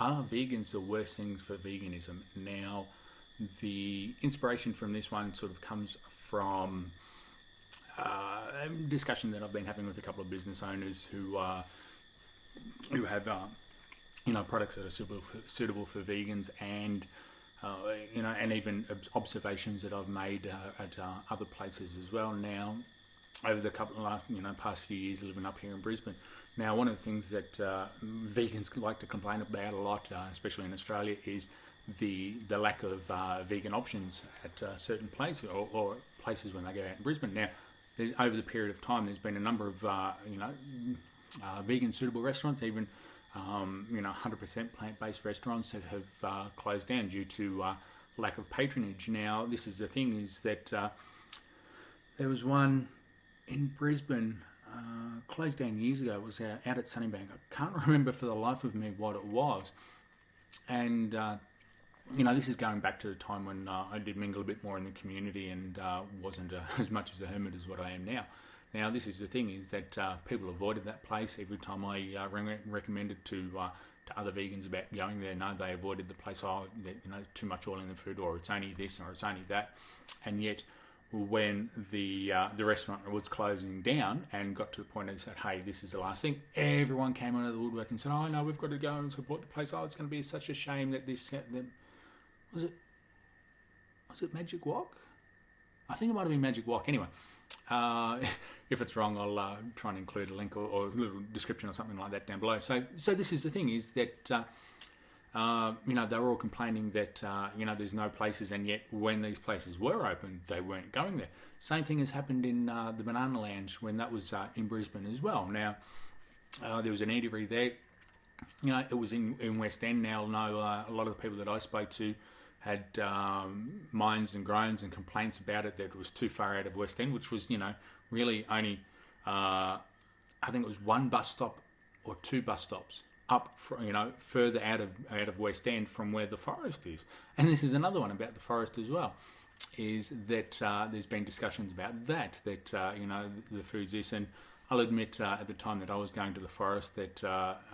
Are vegans the worst things for veganism? Now, the inspiration from this one sort of comes from a discussion that I've been having with a couple of business owners who have products that are suitable for vegans, and and even observations that I've made at other places as well. Now, over the past few years living up here in Brisbane. Now, one of the things that vegans like to complain about a lot, especially in Australia, is the lack of vegan options at certain places or places when they go out in Brisbane. Now, over the period of time, there's been a number of vegan suitable restaurants, even 100% plant-based restaurants that have closed down due to lack of patronage. Now, this is the thing, is that there was one in Brisbane, closed down years ago. It was out at Sunnybank. I can't remember for the life of me what it was. And, this is going back to the time when I did mingle a bit more in the community and wasn't as much as a hermit as what I am now. Now, this is the thing, is that people avoided that place. Every time I recommended to other vegans about going there, no, they avoided the place. Too much oil in the food, or it's only this, or it's only that. And yet, when the restaurant was closing down and got to the point and said, hey, this is the last thing, everyone came out of the woodwork and said, oh, no, we've got to go and support the place. Oh, it's going to be such a shame that this... Was it Magic Walk? I think it might have been Magic Walk. Anyway, if it's wrong, I'll try and include a link or a little description or something like that down below. So this is the thing, is that... they were all complaining that, there's no places, and yet when these places were open, they weren't going there. Same thing has happened in the Banana Lounge when that was in Brisbane as well. Now, there was an eatery there. It was in West End. Now, a lot of the people that I spoke to had minds and groans and complaints about it, that it was too far out of West End, which was, really only, I think it was one bus stop or two bus stops up, further out of West End from where the forest is. And this is another one about the forest as well, is that there's been discussions about that the food's this. And I'll admit, at the time that I was going to the forest, that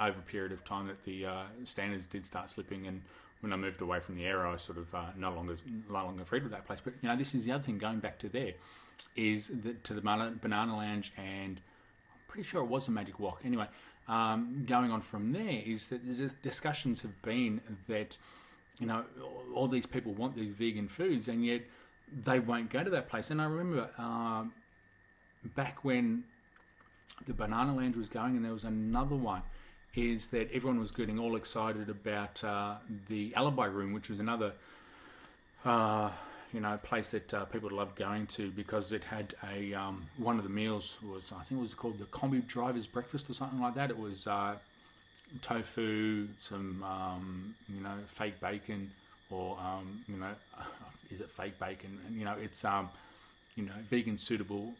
over a period of time that the standards did start slipping, and when I moved away from the area, I sort of no longer agreed with that place. But this is the other thing, going back to there, is that to the Banana Lounge, and I'm pretty sure it was the Magic Walk. Anyway, going on from there, is that the discussions have been that, all these people want these vegan foods, and yet they won't go to that place. And I remember back when the Banana Lounge was going, and there was another one, is that everyone was getting all excited about the Alibi Room, which was another place that people loved going to, because it had a one of the meals was, I think it was called the Combi Driver's Breakfast or something like that. It was tofu, some fake bacon, or is it fake bacon? And it's vegan suitable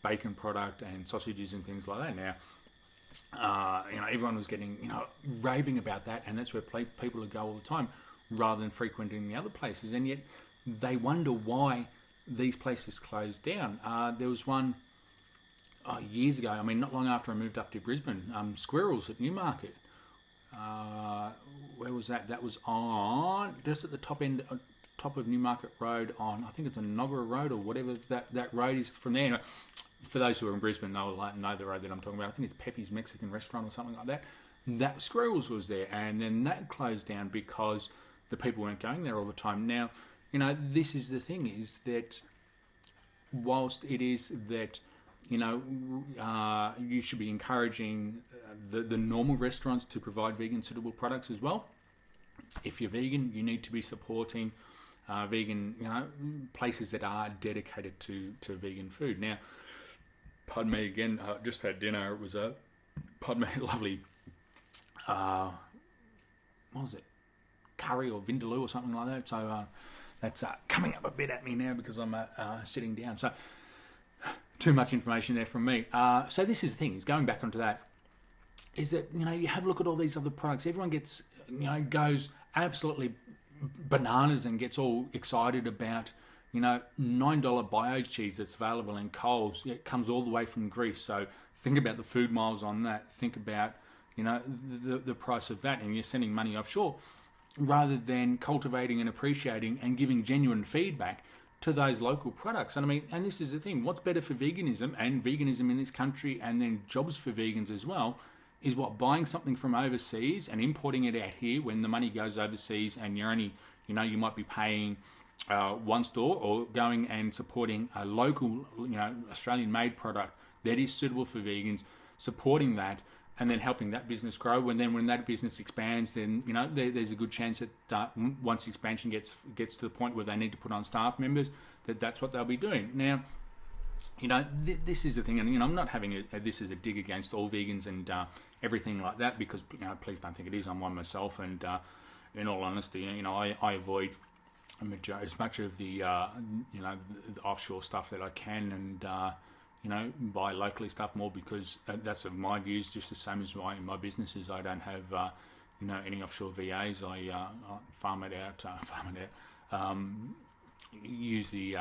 bacon product and sausages and things like that. Now, everyone was getting raving about that, and that's where people would go all the time, rather than frequenting the other places. And yet they wonder why these places closed down. There was one years ago, not long after I moved up to Brisbane, Squirrels at Newmarket. Where was that? That was on, just at the top of Newmarket Road, on, I think it's Noggara Road or whatever that road is from there. Anyway, for those who are in Brisbane, they'll know the road that I'm talking about. I think it's Pepe's Mexican Restaurant or something like that. That Squirrels was there, and then that closed down because the people weren't going there all the time. Now, this is the thing, is that whilst it is that, you should be encouraging the normal restaurants to provide vegan suitable products as well. If you're vegan, you need to be supporting vegan, places that are dedicated to vegan food. Now, pardon me again, just had dinner. It was lovely, what was it? Curry or vindaloo or something like that. So that's coming up a bit at me now because I'm sitting down. So too much information there from me. So this is the thing, is going back onto that, is that, you have a look at all these other products. Everyone gets, goes absolutely bananas and gets all excited about, $9 bio cheese that's available in Coles. It comes all the way from Greece. So think about the food miles on that. Think about the price of that, and you're sending money offshore, rather than cultivating and appreciating and giving genuine feedback to those local products. And I mean, and this is the thing, what's better for veganism and veganism in this country, and then jobs for vegans as well, is what, buying something from overseas and importing it out here when the money goes overseas, and you're only, you might be paying one store, or going and supporting a local, Australian made product that is suitable for vegans, supporting that, and then helping that business grow. And then when that business expands, then there's a good chance that once expansion gets to the point where they need to put on staff members, that's what they'll be doing. Now, this is the thing, and I'm not having this as a dig against all vegans and everything like that, because please don't think it is. I'm one myself, and in all honesty, I avoid as much of the the offshore stuff that I can, and buy locally stuff more, because that's of my views, just the same as my businesses. I don't have any offshore VAs. I farm it out. Use the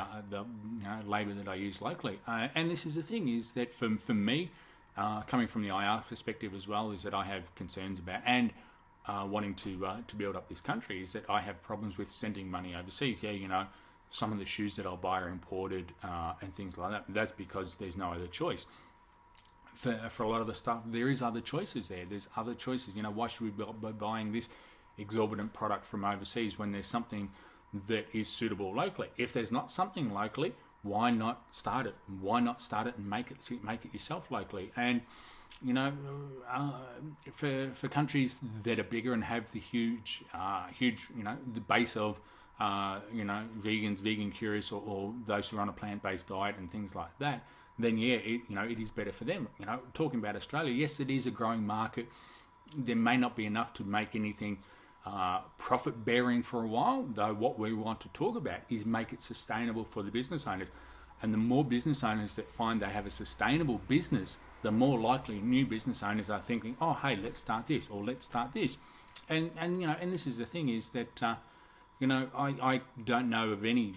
labour that I use locally, and this is the thing, is that for me, coming from the IR perspective as well, is that I have concerns about, and wanting to build up this country, is that I have problems with sending money overseas. Yeah, some of the shoes that I'll buy are imported and things like that. That's because there's no other choice. For a lot of the stuff, there is other choices there. There's other choices. Why should we be buying this exorbitant product from overseas when there's something that is suitable locally? If there's not something locally, why not start it? Why not start it and make it yourself locally? And for countries that are bigger and have the huge the base of vegans, vegan curious, or those who are on a plant-based diet and things like that, then yeah, it is better for them. Talking about Australia, yes, it is a growing market. There may not be enough to make anything profit-bearing for a while, though what we want to talk about is make it sustainable for the business owners. And the more business owners that find they have a sustainable business, the more likely new business owners are thinking, oh, hey, let's start this, or let's start this. And this is the thing, is that I don't know of any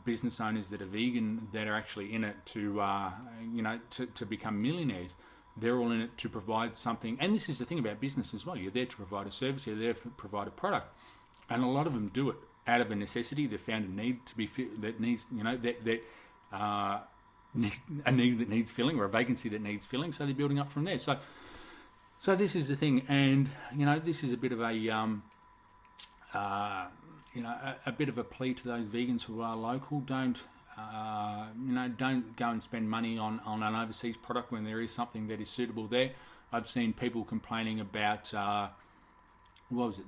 business owners that are vegan that are actually in it to become millionaires. They're all in it to provide something. And this is the thing about business as well. You're there to provide a service. You're there to provide a product. And a lot of them do it out of a necessity. They've found a need to be that needs, a need that needs filling, or a vacancy that needs filling. So they're building up from there. So this is the thing. And, this is a bit of a bit of a plea to those vegans who are local. Don't go and spend money on an overseas product when there is something that is suitable there. I've seen people complaining about the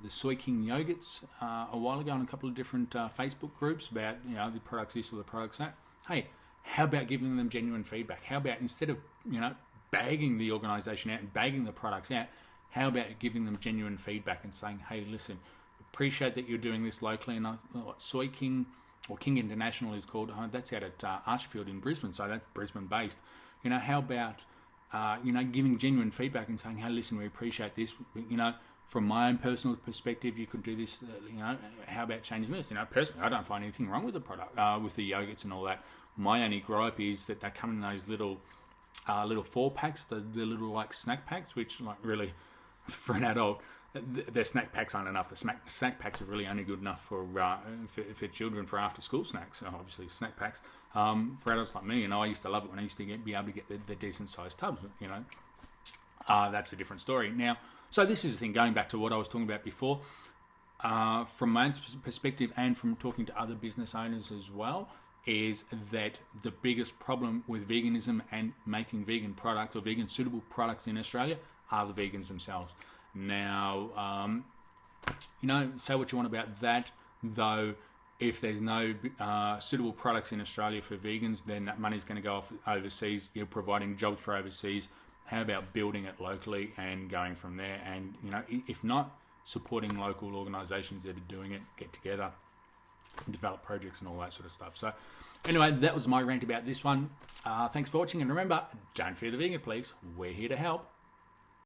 Soy King yogurts a while ago on a couple of different Facebook groups about the products this or the products that. Hey, how about giving them genuine feedback? How about, instead of bagging the organisation out and bagging the products out, how about giving them genuine feedback and saying, hey, listen, appreciate that you're doing this locally, and Soy King, or King International is called, that's out at Archfield in Brisbane, so that's Brisbane based. How about giving genuine feedback and saying, hey, listen, we appreciate this. From my own personal perspective, you could do this. How about changing this? Personally, I don't find anything wrong with the product, with the yogurts and all that. My only gripe is that they come in those little 4-packs, the little like snack packs, which like really, for an adult, their snack packs aren't enough. The snack packs are really only good enough for children, for after school snacks. So obviously snack packs for adults like me. I used to love it when I used to be able to get the decent sized tubs. That's a different story. Now, so this is the thing. Going back to what I was talking about before, from my own perspective, and from talking to other business owners as well, is that the biggest problem with veganism and making vegan products, or vegan suitable products in Australia, are the vegans themselves. Now, say what you want about that, though. If there's no suitable products in Australia for vegans, then that money's going to go off overseas. You're providing jobs for overseas. How about building it locally and going from there? And, if not, supporting local organisations that are doing it, get together, develop projects and all that sort of stuff. So anyway, that was my rant about this one. Thanks for watching, and remember, don't fear the vegan, please. We're here to help.